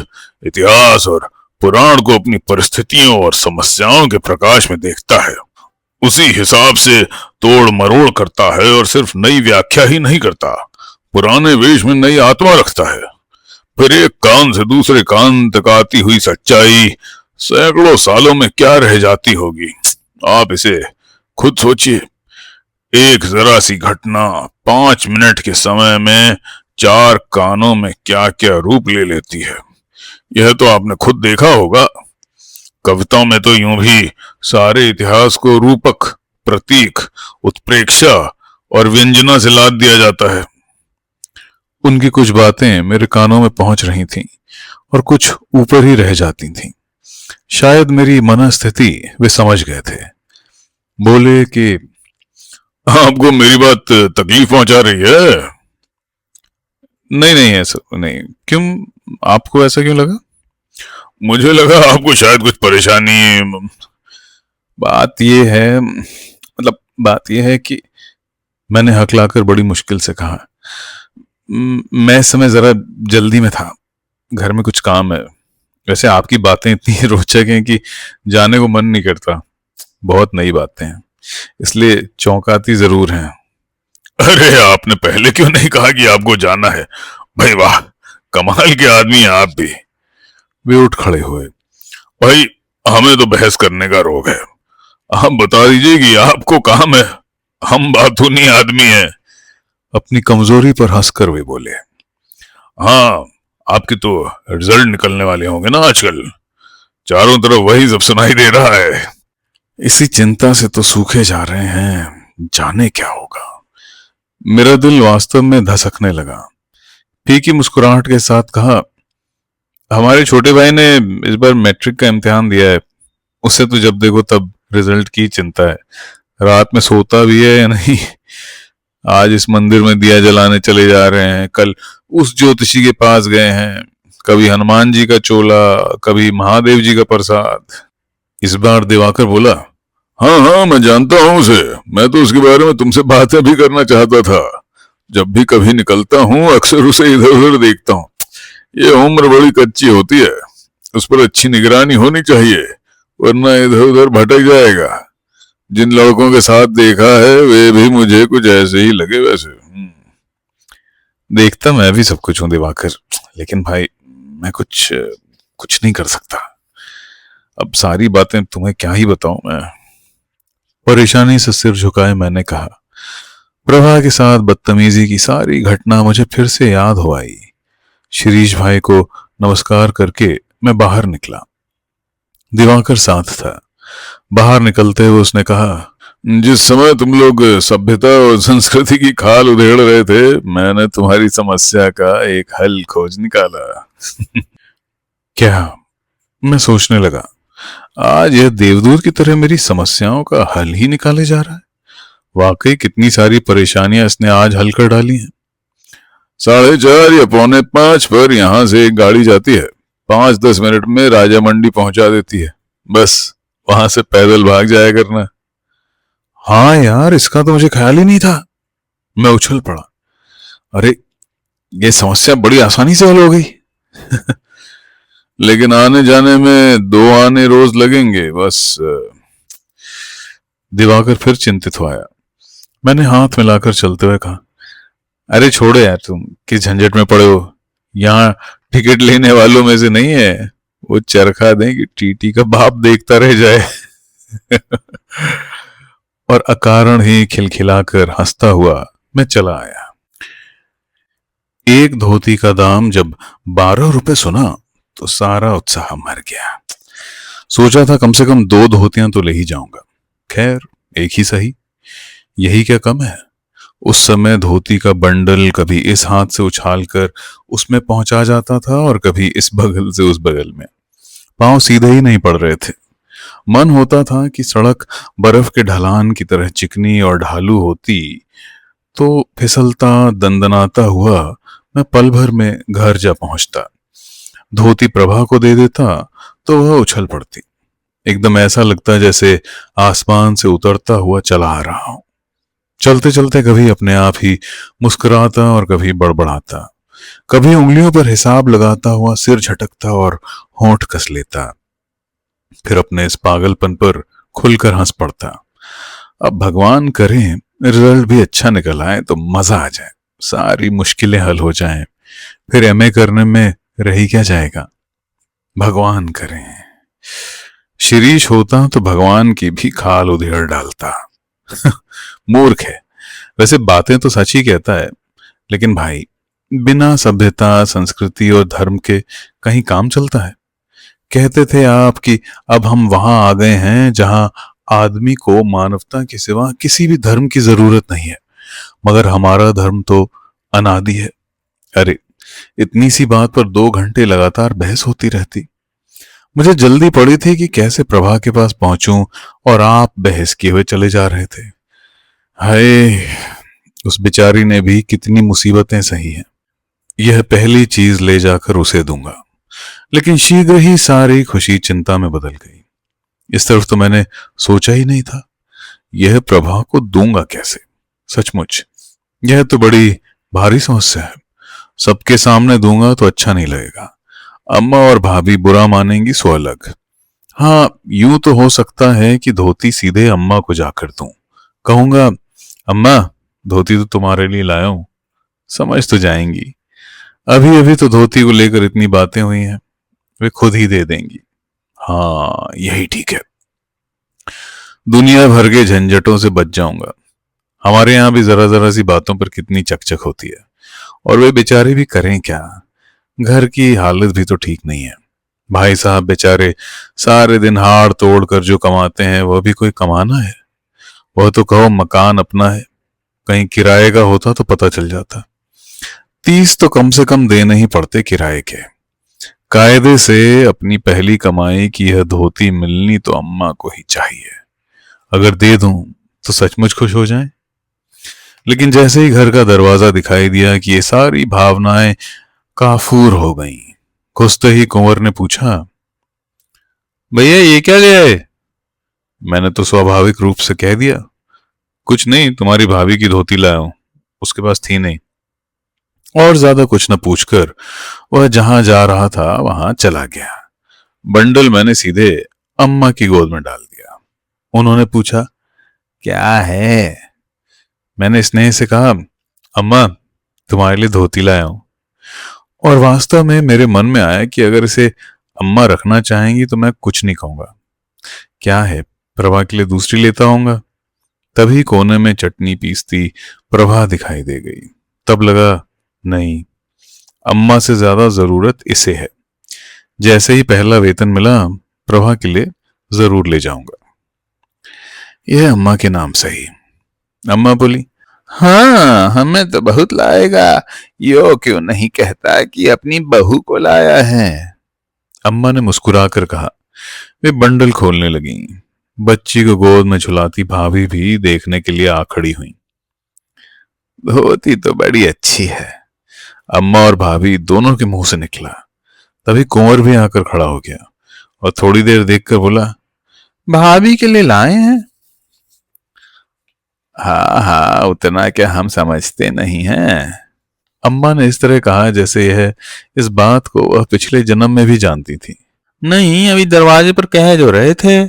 इतिहास और पुराण को अपनी परिस्थितियों और समस्याओं के प्रकाश में देखता है, उसी हिसाब से तोड़ मरोड़ करता है और सिर्फ नई व्याख्या ही नहीं करता, पुराने वेश में नई आत्मा रखता है। फिर एक कान से दूसरे कान तक आती हुई सच्चाई सैकड़ों सालों में क्या रह जाती होगी, आप इसे खुद सोचिए। एक जरा सी घटना 5 मिनट के समय में 4 कानों में क्या क्या रूप ले लेती है, यह तो आपने खुद देखा होगा। कविताओं में तो यूं भी सारे इतिहास को रूपक, प्रतीक, उत्प्रेक्षा और व्यंजना से लाद दिया जाता है। उनकी कुछ बातें मेरे कानों में पहुंच रही थीं और कुछ ऊपर ही रह जाती थीं। शायद मेरी मनस्थिति वे समझ गए थे। बोले कि आपको मेरी बात तकलीफ पहुंचा रही है? नहीं नहीं, ऐसा नहीं। क्यों, आपको ऐसा क्यों लगा? मुझे लगा आपको शायद कुछ परेशानी। बात यह है, मतलब बात यह है कि मैंने हकलाकर बड़ी मुश्किल से कहा, मैं इस समय जरा जल्दी में था, घर में कुछ काम है। वैसे आपकी बातें इतनी रोचक हैं कि जाने को मन नहीं करता। बहुत नई बातें हैं, इसलिए चौंकाती जरूर हैं। अरे आपने पहले क्यों नहीं कहा कि आपको जाना है? भाई वाह, कमाल के आदमी हैं आप भी। वे उठ खड़े हुए। भाई, हमें तो बहस करने का रोग है, आप बता दीजिए कि आपको काम है, हम बातूनी आदमी हैं। अपनी कमजोरी पर हंसकर वे बोले, हाँ, आपके तो रिजल्ट निकलने वाले होंगे ना आजकल, चारों तरफ वही सब सुनाई दे रहा है। इसी चिंता से तो सूखे जा रहे हैं, जाने क्या होगा। मेरा दिल वास्तव में धसकने लगा। फीकी मुस्कुराहट के साथ कहा, हमारे छोटे भाई ने इस बार मैट्रिक का इम्तिहान दिया है, उससे तो जब देखो तब रिजल्ट की चिंता है। रात में सोता भी है या नहीं। आज इस मंदिर में दिया जलाने चले जा रहे हैं, कल उस ज्योतिषी के पास गए हैं, कभी हनुमान जी का चोला, कभी महादेव जी का प्रसाद। इस बार दिवाकर बोला, हाँ हाँ, मैं जानता हूं उसे, मैं तो उसके बारे में तुमसे बातें भी करना चाहता था। जब भी कभी निकलता हूं अक्सर उसे इधर उधर देखता हूं। ये उम्र बड़ी कच्ची होती है, उस पर अच्छी निगरानी होनी चाहिए, वरना इधर उधर भटक जाएगा। जिन लड़कों के साथ देखा है वे भी मुझे कुछ ऐसे ही लगे। वैसे देखता मैं भी सब कुछ हूं दिवाकर, लेकिन भाई मैं कुछ नहीं कर सकता। अब सारी बातें तुम्हें क्या ही बताऊं मैं। परेशानी से सिर झुकाए मैंने कहा, प्रभा के साथ बदतमीजी की सारी घटना मुझे फिर से याद हो आई। शिरीष भाई को नमस्कार करके मैं बाहर निकला। दिवाकर साथ था। बाहर निकलते हुए उसने कहा, जिस समय तुम लोग सभ्यता और संस्कृति की खाल उधेड़ रहे थे, मैंने तुम्हारी समस्या का एक हल खोज निकाला। क्या? मैं सोचने लगा, आज यह देवदूत की तरह मेरी समस्याओं का हल ही निकाले जा रहा है। वाकई कितनी सारी परेशानियां इसने आज हल कर डाली हैं। 4:30 या 4:45 पर यहां से एक गाड़ी जाती है, 5-10 मिनट में राजा मंडी पहुंचा देती है। बस वहां से पैदल भाग जाया करना। हाँ यार, इसका तो मुझे ख्याल ही नहीं था। मैं उछल पड़ा, अरे ये समस्या बड़ी आसानी से हल हो गई। लेकिन आने जाने में 2 आने रोज लगेंगे। बस दिवाकर फिर चिंतित हो आया। मैंने हाथ मिलाकर चलते हुए कहा, अरे छोड़ो यार, तुम किस झंझट में पड़े हो। यहाँ टिकट लेने वालों में से नहीं है। वो चरखा दें कि टीटी का बाप देखता रह जाए। और अकारण ही खिलखिलाकर हंसता हुआ मैं चला आया। एक धोती का दाम जब 12 रुपए सुना तो सारा उत्साह मर गया। सोचा था कम से कम 2 धोतियां तो ले ही जाऊंगा। खैर, एक ही सही, यही क्या कम है। उस समय धोती का बंडल कभी इस हाथ से उछालकर उसमें पहुंचा जाता था और कभी इस बगल से उस बगल में। पांव सीधे ही नहीं पड़ रहे थे। मन होता था कि सड़क बर्फ के ढलान की तरह चिकनी और ढालू होती तो फिसलता दंदनाता हुआ मैं पल भर में घर जा पहुंचता। धोती प्रभा को दे देता तो वह उछल पड़ती। एकदम ऐसा लगता जैसे आसमान से उतरता हुआ चला आ रहा हूं। चलते चलते कभी अपने आप ही मुस्कुराता और कभी बड़बड़ाता, कभी उंगलियों पर हिसाब लगाता हुआ सिर झटकता और होंठ कस लेता, फिर अपने इस पागलपन पर खुलकर हंस पड़ता। अब भगवान करे रिजल्ट भी अच्छा निकल आए तो मजा आ जाए, सारी मुश्किलें हल हो जाएं, फिर एमए करने में रही क्या जाएगा। भगवान करे। शिरीष होता तो भगवान की भी खाल उधेड़ डालता। मूर्ख है। वैसे बातें तो सच ही कहता है, लेकिन भाई बिना सभ्यता संस्कृति और धर्म के कहीं काम चलता है। कहते थे आप कि अब हम वहां आ गए हैं जहां आदमी को मानवता के सिवा किसी भी धर्म की जरूरत नहीं है, मगर हमारा धर्म तो अनादि है। अरे इतनी सी बात पर 2 घंटे लगातार बहस होती रहती। मुझे जल्दी पड़ी थी कि कैसे प्रभा के पास पहुंचूं और आप बहस किए हुए चले जा रहे थे। हाय, उस बेचारी ने भी कितनी मुसीबतें सही हैं। यह पहली चीज ले जाकर उसे दूंगा। लेकिन शीघ्र ही सारी खुशी चिंता में बदल गई। इस तरफ तो मैंने सोचा ही नहीं था। यह प्रभा को दूंगा कैसे। सचमुच यह तो बड़ी भारी समस्या है। सबके सामने दूंगा तो अच्छा नहीं लगेगा। अम्मा और भाभी बुरा मानेंगी सो अलग। हाँ, यूं तो हो सकता है कि धोती सीधे अम्मा को जाकर दूं। कहूंगा, अम्मा धोती तो तुम्हारे लिए लाया हूं, समझ तो जाएंगी। अभी अभी तो धोती को लेकर इतनी बातें हुई हैं, वे खुद ही दे देंगी। हाँ, यही ठीक है। दुनिया भर के झंझटों से बच जाऊंगा। हमारे यहाँ भी जरा जरा सी बातों पर कितनी चकचक होती है, और वे बेचारे भी करें क्या। घर की हालत भी तो ठीक नहीं है। भाई साहब बेचारे सारे दिन हाड़ तोड़ कर जो कमाते हैं वह भी कोई कमाना है। वह तो कहो मकान अपना है, कहीं किराए का होता तो पता चल जाता। 30 तो कम से कम देने ही पड़ते किराए के। कायदे से अपनी पहली कमाई की यह धोती मिलनी तो अम्मा को ही चाहिए। अगर दे दूं तो सचमुच खुश हो जाएं। लेकिन जैसे ही घर का दरवाजा दिखाई दिया कि ये सारी भावनाएं काफूर हो गईं। घुसते ही कुंवर ने पूछा, भैया ये क्या ले आए। मैंने तो स्वाभाविक रूप से कह दिया, कुछ नहीं, तुम्हारी भाभी की धोती लाया हूं, उसके पास थी नहीं। और ज्यादा कुछ न पूछकर वह जहां जा रहा था वहां चला गया। बंडल मैंने सीधे अम्मा की गोद में डाल दिया। उन्होंने पूछा, क्या है। मैंने स्नेह से कहा, अम्मा तुम्हारे लिए धोती लाया हूं। और वास्तव में मेरे मन में आया कि अगर इसे अम्मा रखना चाहेंगी तो मैं कुछ नहीं कहूंगा। क्या है, प्रभा के लिए दूसरी लेता होऊंगा। तभी कोने में चटनी पीसती प्रभा दिखाई दे गई। तब लगा, नहीं, अम्मा से ज्यादा जरूरत इसे है। जैसे ही पहला वेतन मिला प्रभा के लिए जरूर ले जाऊंगा। यह अम्मा के नाम सही। अम्मा बोली, हाँ हमें तो बहुत लाएगा, यो क्यों नहीं कहता कि अपनी बहू को लाया है। अम्मा ने मुस्कुराकर कहा। वे बंडल खोलने लगी। बच्ची को गोद में झुलाती भाभी भी देखने के लिए आ खड़ी हुई। धोती तो बड़ी अच्छी है, अम्मा और भाभी दोनों के मुंह से निकला। तभी कुंवर भी आकर खड़ा हो गया और थोड़ी देर देखकर बोला, भाभी के लिए लाए हैं। हाँ हाँ, उतना क्या हम समझते नहीं हैं। अम्मा ने इस तरह कहा जैसे यह इस बात को वह पिछले जन्म में भी जानती थी। नहीं, अभी दरवाजे पर कह जो रहे थे।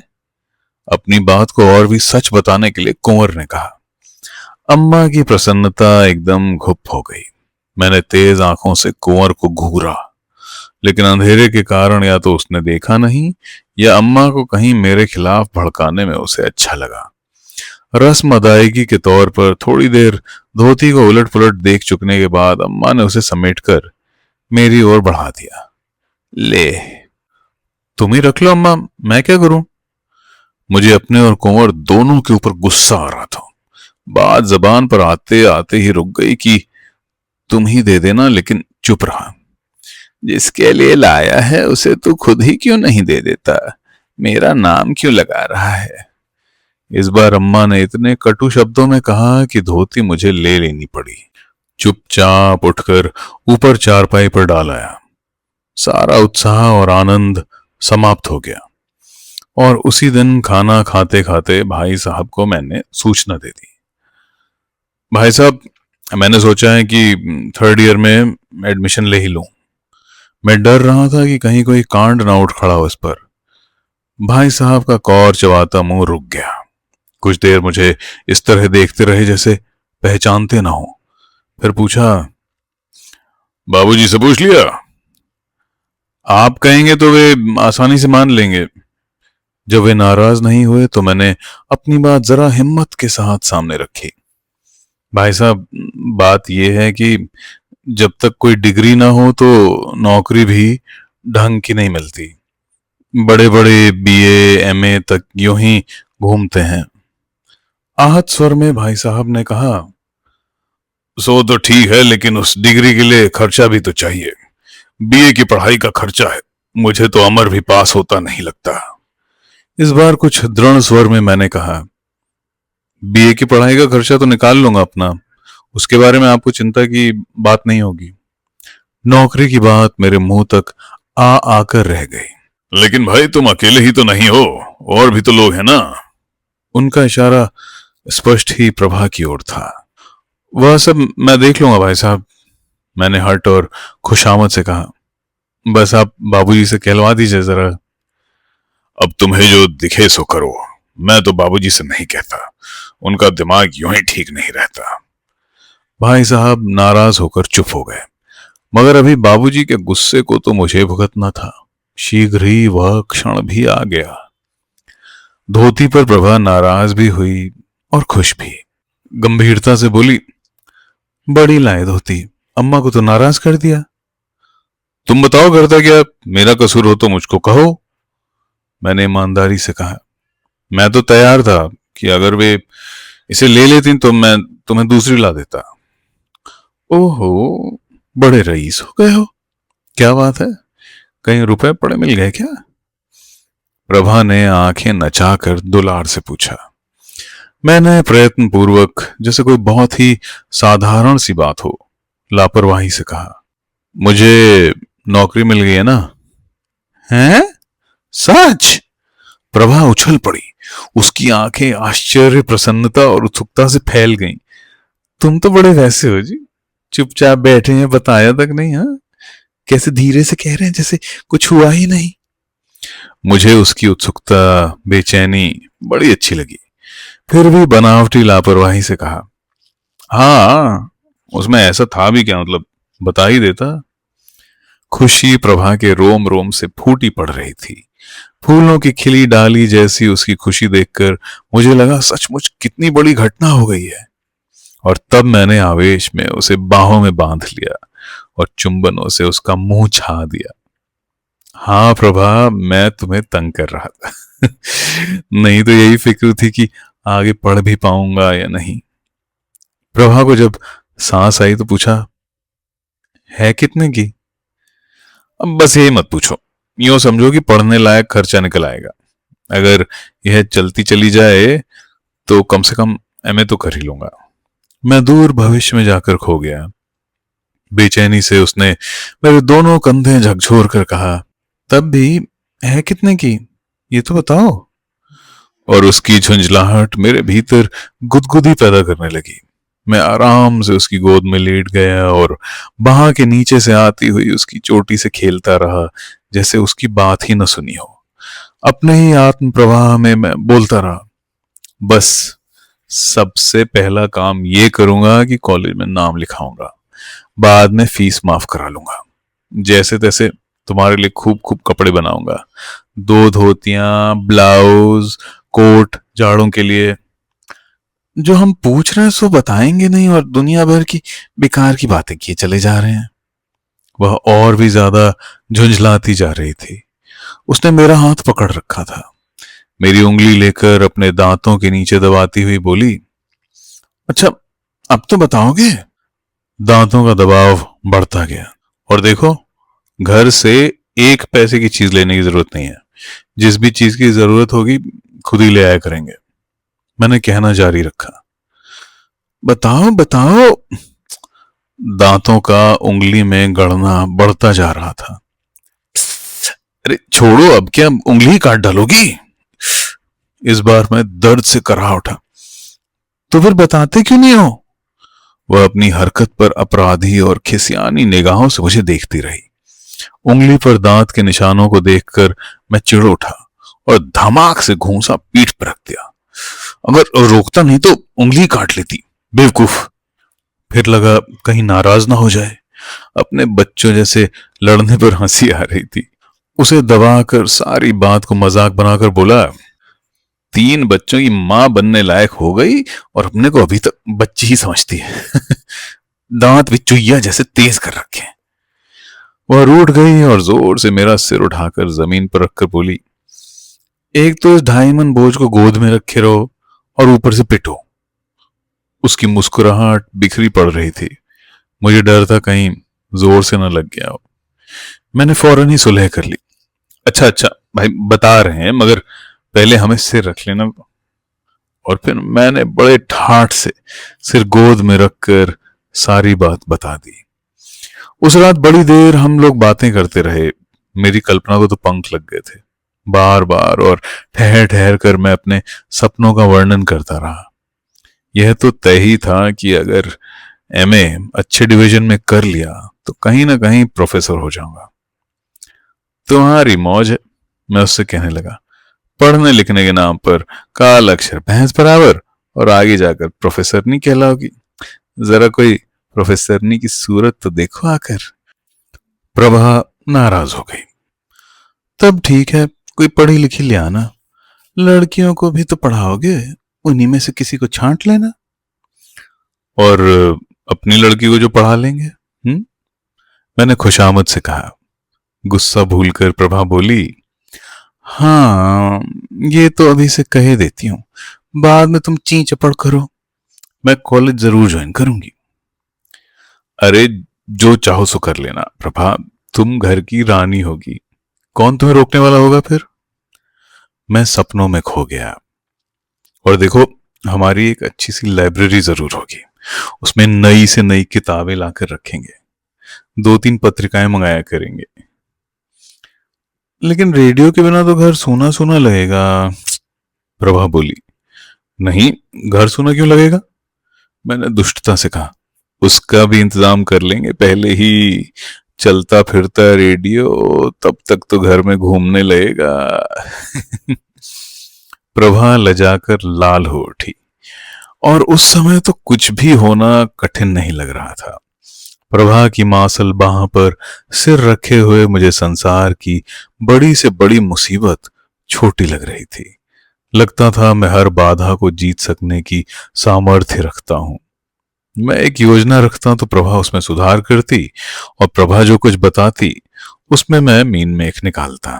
अपनी बात को और भी सच बताने के लिए कुंवर ने कहा। अम्मा की प्रसन्नता एकदम घुप हो गई। मैंने तेज आंखों से कुंवर को घूरा, लेकिन अंधेरे के कारण या तो उसने देखा नहीं या अम्मा को कहीं मेरे खिलाफ भड़काने में उसे अच्छा लगा। रस्म अदायगी के तौर पर थोड़ी देर धोती को उलट पुलट देख चुकने के बाद अम्मा ने उसे समेटकर मेरी ओर बढ़ा दिया। ले, तुम ही रख लो अम्मा, मैं क्या करूं? मुझे अपने और कुंवर दोनों के ऊपर गुस्सा आ रहा था। बात जबान पर आते आते ही रुक गई कि तुम ही दे देना, लेकिन चुप रहा। जिसके लिए लाया है उसे तू खुद ही क्यों नहीं दे देता? मेरा नाम क्यों लगा रहा है? इस बार अम्मा ने इतने कटु शब्दों में कहा कि धोती मुझे ले लेनी पड़ी। चुपचाप उठकर ऊपर चारपाई पर डाल आया। सारा उत्साह और आनंद समाप्त हो गया और उसी दिन खाना खाते खाते भाई साहब को मैंने सूचना दे दी। भाई साहब, मैंने सोचा है कि थर्ड ईयर में एडमिशन ले ही लूं। मैं डर रहा था कि कहीं कोई कांड ना उठ खड़ा हो इस पर। भाई साहब का कौर चबाता मुंह रुक गया। कुछ देर मुझे इस तरह देखते रहे जैसे पहचानते ना हो। फिर पूछा, बाबूजी से पूछ लिया? आप कहेंगे तो वे आसानी से मान लेंगे। जब वे नाराज नहीं हुए तो मैंने अपनी बात जरा हिम्मत के साथ सामने रखी। भाई साहब, बात यह है कि जब तक कोई डिग्री ना हो तो नौकरी भी ढंग की नहीं मिलती। बड़े बड़े बीए एमए तक यूं ही घूमते हैं। आहत स्वर में भाई साहब ने कहा, सो तो ठीक है, लेकिन उस डिग्री के लिए खर्चा भी तो चाहिए। बीए की पढ़ाई का खर्चा है, मुझे तो अमर भी पास होता नहीं लगता। इस बार कुछ दृढ़ स्वर में मैंने कहा, बीए की पढ़ाई का खर्चा तो निकाल लूंगा अपना, उसके बारे में आपको चिंता की बात नहीं होगी। नौकरी की बात मेरे मुंह तक आ आकर रह गई। लेकिन भाई, तुम अकेले ही तो नहीं हो, और भी तो लोग हैं ना। उनका इशारा स्पष्ट ही प्रभा की ओर था। वह सब मैं देख लूंगा भाई साहब, मैंने हट और खुशामद से कहा। बस आप बाबूजी से कहलवा दीजिए जरा। अब तुम्हें जो दिखे सो करो, मैं तो बाबूजी से नहीं कहता, उनका दिमाग यूं ही ठीक नहीं रहता। भाई साहब नाराज होकर चुप हो गए, मगर अभी बाबूजी के गुस्से को तो मुझे भुगतना था। शीघ्र ही वह क्षण भी आ गया। धोती पर प्रभा नाराज भी हुई और खुश भी। गंभीरता से बोली, बड़ी लायद होती, अम्मा को तो नाराज कर दिया। तुम बताओ करता क्या? मेरा कसूर हो तो मुझको कहो, मैंने ईमानदारी से कहा। मैं तो तैयार था कि अगर वे इसे ले लेती तो मैं तुम्हें दूसरी ला देता। ओहो, बड़े रईस हो गए हो। क्या बात है, कहीं रुपए पड़े मिल गए क्या? प्रभा ने आंखें नचाकर दुलार से पूछा। मैंने प्रयत्न पूर्वक, जैसे कोई बहुत ही साधारण सी बात हो, लापरवाही से कहा, मुझे नौकरी मिल गई है ना। हैं? सच? प्रभा उछल पड़ी। उसकी आंखें आश्चर्य, प्रसन्नता और उत्सुकता से फैल गईं। तुम तो बड़े वैसे हो जी, चुपचाप बैठे हैं, बताया तक नहीं। हाँ, कैसे धीरे से कह रहे हैं जैसे कुछ हुआ ही नहीं। मुझे उसकी उत्सुकता, बेचैनी बड़ी अच्छी लगी। फिर भी बनावटी लापरवाही से कहा, हाँ, उसमें ऐसा था भी क्या, मतलब बता ही देता। खुशी प्रभा के रोम रोम से फूटी पड़ रही थी। फूलों की खिली डाली जैसी उसकी खुशी देखकर मुझे लगा सचमुच कितनी बड़ी घटना हो गई है। और तब मैंने आवेश में उसे बाहों में बांध लिया और चुंबनों से उसका मुंह छा दिया। हाँ प्रभा, मैं तुम्हें तंग कर रहा था। नहीं तो यही फिक्र थी कि आगे पढ़ भी पाऊंगा या नहीं। प्रभा को जब सांस आई तो पूछा, है कितने की? अब बस यही मत पूछो, यूं समझो कि पढ़ने लायक खर्चा निकल आएगा। अगर यह चलती चली जाए तो कम से कम एमए तो कर ही लूंगा। मैं दूर भविष्य में जाकर खो गया। बेचैनी से उसने मेरे दोनों कंधे झकझोर कर कहा, तब भी है कितने की, ये तो बताओ। और उसकी झुंझलाहट मेरे भीतर गुदगुदी पैदा करने लगी। मैं आराम से उसकी गोद में लेट गया और बाह के नीचे से आती हुई उसकी चोटी से खेलता रहा, जैसे उसकी बात ही न सुनी हो। अपने ही आत्म प्रवाह में मैं बोलता रहा, बस सबसे पहला काम ये करूंगा कि कॉलेज में नाम लिखाऊंगा, बाद में फीस माफ करा लूंगा, जैसे तैसे तुम्हारे लिए खूब खूब कपड़े बनाऊंगा, 2 धोतियां, ब्लाउज, कोट जाड़ों के लिए। जो हम पूछ रहे हैं सो बताएंगे नहीं और दुनिया भर की बेकार की बातें किए चले जा रहे हैं। वह और भी ज्यादा झुंझलाती जा रही थी। उसने मेरा हाथ पकड़ रखा था, मेरी उंगली लेकर अपने दांतों के नीचे दबाती हुई बोली, अच्छा अब तो बताओगे। दांतों का दबाव बढ़ता गया। और देखो, घर से 1 पैसे की चीज लेने की जरूरत नहीं है, जिस भी चीज की जरूरत होगी खुद ही ले आया करेंगे। मैंने कहना जारी रखा, बताओ बताओ। दांतों का उंगली में गड़ना बढ़ता जा रहा था। अरे छोड़ो, अब क्या उंगली काट डालोगी। इस बार मैं दर्द से कराह उठा। तो फिर बताते क्यों नहीं हो। वह अपनी हरकत पर अपराधी और खिसियानी निगाहों से मुझे देखती रही। उंगली पर दांत के निशानों को देखकर मैं चिढ़ उठा और धमाक से घूंसा पीठ पर रख दिया। अगर रोकता नहीं तो उंगली काट लेती, बेवकूफ। फिर लगा कहीं नाराज ना हो जाए। अपने बच्चों जैसे लड़ने पर हंसी आ रही थी। उसे दबाकर सारी बात को मजाक बनाकर बोला, 3 बच्चों की मां बनने लायक हो गई और अपने को अभी तक बच्ची ही समझती है। दांत भी चुईया जैसे तेज कर रखे हैं। वह रूठ गई और जोर से मेरा सिर उठाकर जमीन पर रखकर बोली, एक तो इस 2.5 मन बोझ को गोद में रखे रहो और ऊपर से पिटो। उसकी मुस्कुराहट बिखरी पड़ रही थी। मुझे डर था कहीं जोर से न लग गया हो। मैंने फौरन ही सुलह कर ली, अच्छा अच्छा भाई बता रहे हैं, मगर पहले हमें सिर रख लेना। और फिर मैंने बड़े ठाठ से सिर गोद में रखकर सारी बात बता दी। उस रात बड़ी देर हम लोग बातें करते रहे। मेरी कल्पना को तो पंख लग गए थे। बार बार और ठहर ठहर कर मैं अपने सपनों का वर्णन करता रहा। यह तो तय ही था कि अगर एमए अच्छे डिवीजन में कर लिया तो कहीं ना कहीं प्रोफेसर हो जाऊंगा। तुम्हारी मौज है, मैं उससे कहने लगा। पढ़ने लिखने के नाम पर काल अक्षर भैंस बराबर और आगे जाकर प्रोफेसरनी कहलाओगी। जरा कोई प्रोफेसरनी की सूरत तो देखो आकर। प्रभा नाराज हो गई। तब ठीक है, कोई पढ़ी लिखी ले आना, लड़कियों को भी तो पढ़ाओगे, उन्हीं में से किसी को छांट लेना। और अपनी लड़की को जो पढ़ा लेंगे। मैंने खुशामद से कहा। गुस्सा भूलकर प्रभा बोली, हाँ ये तो अभी से कह देती हूं, बाद में तुम ची चपड़ करो। मैं कॉलेज जरूर ज्वाइन करूंगी। अरे जो चाहो सो कर लेना प्रभा, तुम घर की रानी होगी, कौन तुम्हें रोकने वाला होगा फिर। मैं सपनों में खो गया। और देखो, हमारी एक अच्छी सी लाइब्रेरी जरूर होगी, उसमें नई से नई किताबें लाकर रखेंगे, 2-3 पत्रिकाएं मंगाया करेंगे। लेकिन रेडियो के बिना तो घर सूना सूना लगेगा। प्रभा बोली, नहीं, घर सूना क्यों लगेगा। मैंने दुष्टता से कहा, उसका भी इंतजाम कर लेंगे पहले ही। चलता फिरता रेडियो, तब तक तो घर में घूमने लगेगा। प्रभा लजाकर लाल हो उठी। और उस समय तो कुछ भी होना कठिन नहीं लग रहा था। प्रभा की मासल बाह पर सिर रखे हुए मुझे संसार की बड़ी से बड़ी मुसीबत छोटी लग रही थी। लगता था मैं हर बाधा को जीत सकने की सामर्थ्य रखता हूं। मैं एक योजना रखता तो प्रभा उसमें सुधार करती और प्रभा जो कुछ बताती उसमें मैं मीन मेख निकालता।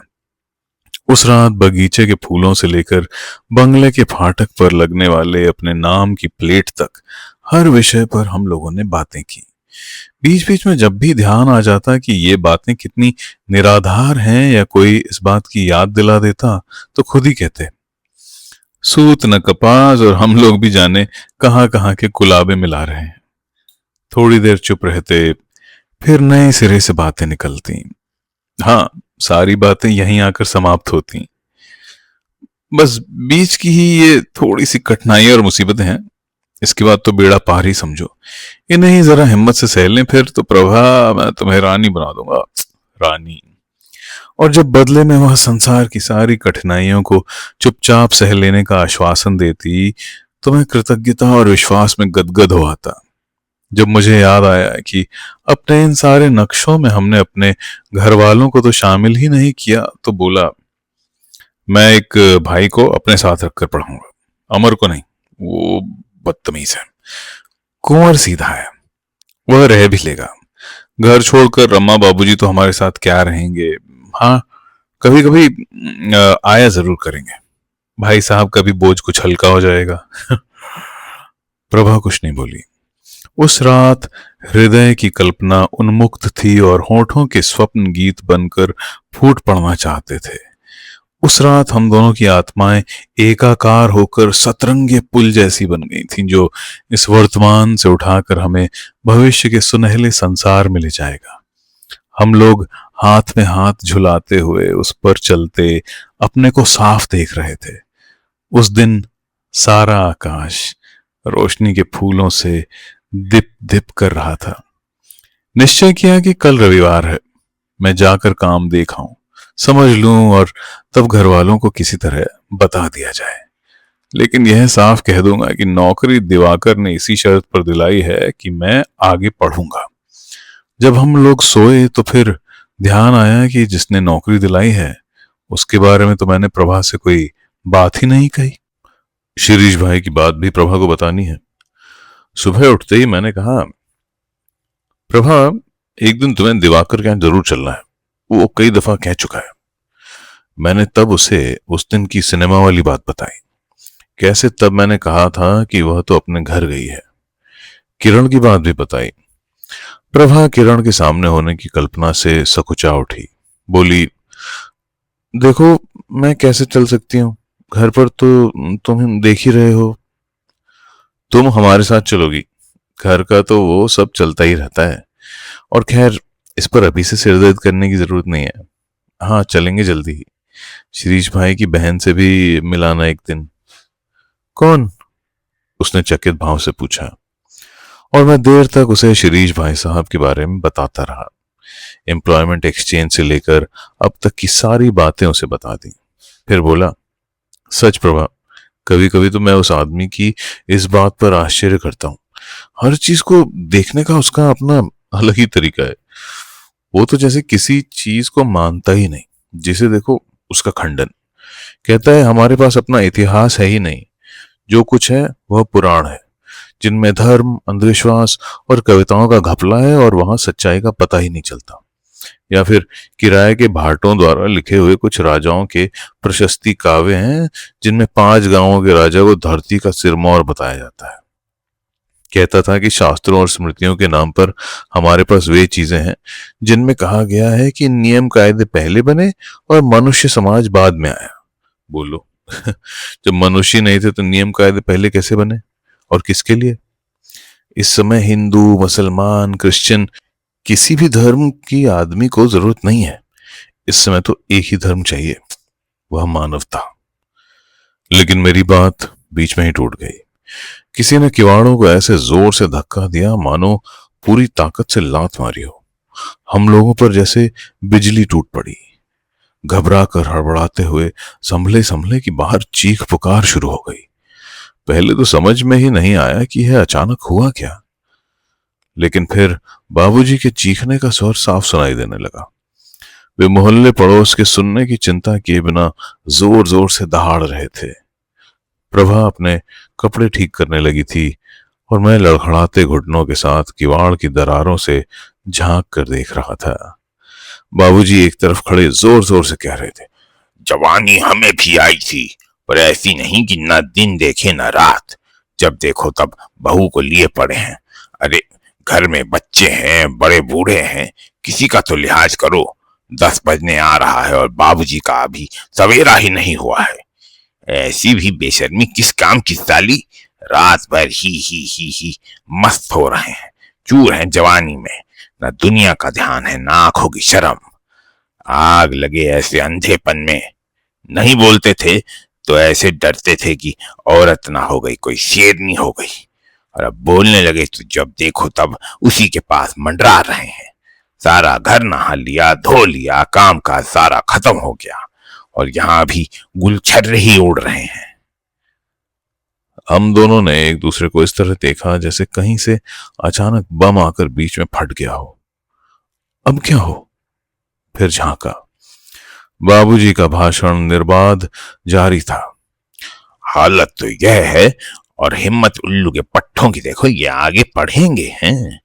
उस रात बगीचे के फूलों से लेकर बंगले के फाटक पर लगने वाले अपने नाम की प्लेट तक हर विषय पर हम लोगों ने बातें की। बीच बीच में जब भी ध्यान आ जाता कि ये बातें कितनी निराधार हैं या कोई इस बात की याद दिला देता तो खुद ही कहते, सूत न कपास और हम लोग भी जाने कहां कहां के कुलाबे मिला रहे हैं। थोड़ी देर चुप रहते, फिर नए सिरे से बातें निकलती। हाँ, सारी बातें यहीं आकर समाप्त होती। बस बीच की ही ये थोड़ी सी कठिनाई और मुसीबतें हैं, इसके बाद तो बेड़ा पार ही समझो। इन्हें ही जरा हिम्मत से सह लें, फिर तो प्रभा मैं तुम्हें रानी बना दूंगा। रानी। और जब बदले में वह संसार की सारी कठिनाइयों को चुपचाप सह लेने का आश्वासन देती तो मैं कृतज्ञता और विश्वास में गदगद हो आता। जब मुझे याद आया कि अपने इन सारे नक्शों में हमने अपने घर वालों को तो शामिल ही नहीं किया, तो बोला, मैं एक भाई को अपने साथ रखकर पढ़ाऊंगा, अमर को नहीं, वो बदतमीज है, कुंवर सीधा है, वह रह भी लेगा। घर छोड़कर अम्मा बाबूजी तो हमारे साथ क्या रहेंगे, हाँ कभी कभी आया जरूर करेंगे, भाई साहब का भी बोझ कुछ हल्का हो जाएगा। प्रभा कुछ नहीं बोली। उस रात हृदय की कल्पना उन्मुक्त थी और होठों के स्वप्न गीत बनकर फूट पड़ना चाहते थे। उस रात हम दोनों की आत्माएं एकाकार होकर सतरंगे पुल जैसी बन गई थीं, जो इस वर्तमान से उठाकर हमें भविष्य के सुनहले संसार में ले जाएगा। हम लोग हाथ में हाथ झुलाते हुए उस पर चलते अपने को साफ देख रहे थे। उस दिन सारा आकाश रोशनी के फूलों से दिप दिप कर रहा था। निश्चय किया कि कल रविवार है, मैं जाकर काम देखाऊं, समझ लूं और तब घर वालों को किसी तरह बता दिया जाए। लेकिन यह साफ कह दूंगा कि नौकरी दिवाकर ने इसी शर्त पर दिलाई है कि मैं आगे पढ़ूंगा। जब हम लोग सोए तो फिर ध्यान आया कि जिसने नौकरी दिलाई है उसके बारे में तो मैंने प्रभा से कोई बात ही नहीं कही। शिरीष भाई की बात भी प्रभा को बतानी है। सुबह उठते ही मैंने कहा, प्रभा एक दिन तुम्हें दिवाकर के यहाँ जरूर चलना है, वो कई दफा कह चुका है। मैंने तब उसे उस दिन की सिनेमा वाली बात बताई, कैसे तब मैंने कहा था कि वह तो अपने घर गई है। किरण की बात भी बताई। प्रभा किरण के सामने होने की कल्पना से सकुचा उठी, बोली, देखो मैं कैसे चल सकती हूँ, घर पर तो तुम देख ही रहे हो। तुम हमारे साथ चलोगी, घर का तो वो सब चलता ही रहता है। और खैर इस पर अभी से सिरदर्द करने की जरूरत नहीं है। हाँ चलेंगे जल्दी ही। शिरीष भाई की बहन से भी मिलाना एक दिन। कौन? उसने चकित भाव से पूछा। और मैं देर तक उसे शिरीष भाई साहब के बारे में बताता रहा। एम्प्लॉयमेंट एक्सचेंज से लेकर अब तक की सारी बातें उसे बता दी। फिर बोला, सच प्रभा, कभी कभी तो मैं उस आदमी की इस बात पर आश्चर्य करता हूँ। हर चीज को देखने का उसका अपना अलग ही तरीका है। वो तो जैसे किसी चीज को मानता ही नहीं, जिसे देखो उसका खंडन। कहता है हमारे पास अपना इतिहास है ही नहीं, जो कुछ है वह पुराण है, जिनमें धर्म, अंधविश्वास और कविताओं का घपला है और वहां सच्चाई का पता ही नहीं चलता। या फिर किराए के भाटों द्वारा लिखे हुए कुछ राजाओं के प्रशस्ति काव्य हैं, जिनमें 5 गांवों के राजा को धरती का सिरमौर बताया जाता है। कहता था कि शास्त्रों और स्मृतियों के नाम पर हमारे पास वे चीजें हैं जिनमें कहा गया है कि नियम कायदे पहले बने और मनुष्य समाज बाद में आया। बोलो जब मनुष्य नहीं थे तो नियम कायदे पहले कैसे बने और किसके लिए? इस समय हिंदू, मुसलमान, क्रिश्चियन, किसी भी धर्म की आदमी को जरूरत नहीं है। इस समय तो एक ही धर्म चाहिए, वह मानवता। लेकिन मेरी बात बीच में ही टूट गई। किसी ने किवाड़ों को ऐसे जोर से धक्का दिया मानो पूरी ताकत से लात मारी हो। हम लोगों पर जैसे बिजली टूट पड़ी। घबरा कर हड़बड़ाते हुए संभले संभले कि बाहर चीख पुकार शुरू हो गई। पहले तो समझ में ही नहीं आया कि यह अचानक हुआ क्या, लेकिन फिर बाबूजी के चीखने का स्वर साफ सुनाई देने लगा। वे मोहल्ले पड़ोस के सुनने की चिंता किए बिना जोर जोर से दहाड़ रहे थे। प्रभा अपने कपड़े ठीक करने लगी थी और मैं लड़खड़ाते घुटनों के साथ किवाड़ की दरारों से झांक कर देख रहा था। बाबूजी एक तरफ खड़े जोर जोर से कह रहे थे, जवानी हमें भी आई थी, पर ऐसी नहीं कि न दिन देखे न रात, जब देखो तब बहू को लिए पड़े हैं। अरे घर में बच्चे हैं, बड़े बूढ़े हैं, किसी का तो लिहाज करो। 10 बजने आ रहा है और बाबूजी का अभी सवेरा ही नहीं हुआ है। ऐसी भी बेशर्मी किस काम की साली, रात भर ही मस्त हो रहे हैं, चूर हैं जवानी में, न दुनिया का ध्यान है, न आंखों की शर्म। आग लगे ऐसे अंधेपन में। नहीं बोलते थे तो ऐसे डरते थे कि औरत ना हो गई, कोई शेरनी हो गई, और अब बोलने लगे तो जब देखो तब उसी के पास मंडरा रहे हैं। सारा घर नहा लिया, धो लिया, काम का सारा खत्म हो गया और यहाँ भी गुलछर्रे ही उड़ रहे हैं। हम दोनों ने एक दूसरे को इस तरह देखा जैसे कहीं से अचानक बम आकर बीच में फट गया हो। अब क्या हो? फिर झांका। बाबूजी का भाषण निर्बाध जारी था। हालत तो यह है और हिम्मत उल्लू के पट्टों की देखो, ये आगे पढ़ेंगे हैं।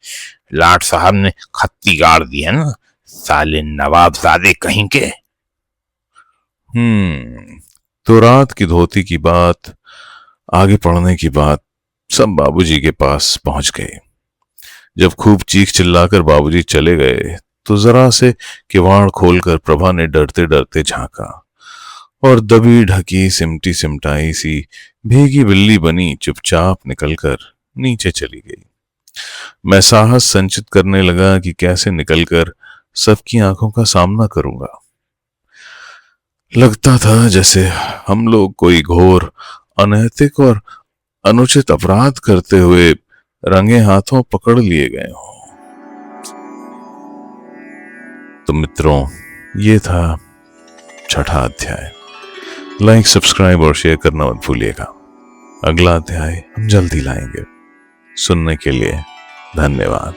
लाट साहब ने खत्ती गाड़ दी है ना, साले नवाबजादे कहीं के। तो रात की धोती की बात, आगे पढ़ने की बात, सब बाबूजी के पास पहुंच गए। जब खूब चीख चिल्लाकर बाबूजी चले गए तो जरा से किवाड़ खोलकर प्रभा ने डरते डरते झांका और दबी ढकी सिमटी सिमटाई सी भीगी बिल्ली बनी चुपचाप निकलकर नीचे चली गई। मैं साहस संचित करने लगा कि कैसे निकलकर सबकी आंखों का सामना करूंगा। लगता था जैसे हम लोग कोई घोर अनैतिक और अनुचित अपराध करते हुए रंगे हाथों पकड़ लिए गए हों। तो मित्रों, ये था 6वां अध्याय। लाइक, सब्सक्राइब और शेयर करना मत भूलिएगा। अगला अध्याय हम जल्दी लाएंगे। सुनने के लिए धन्यवाद।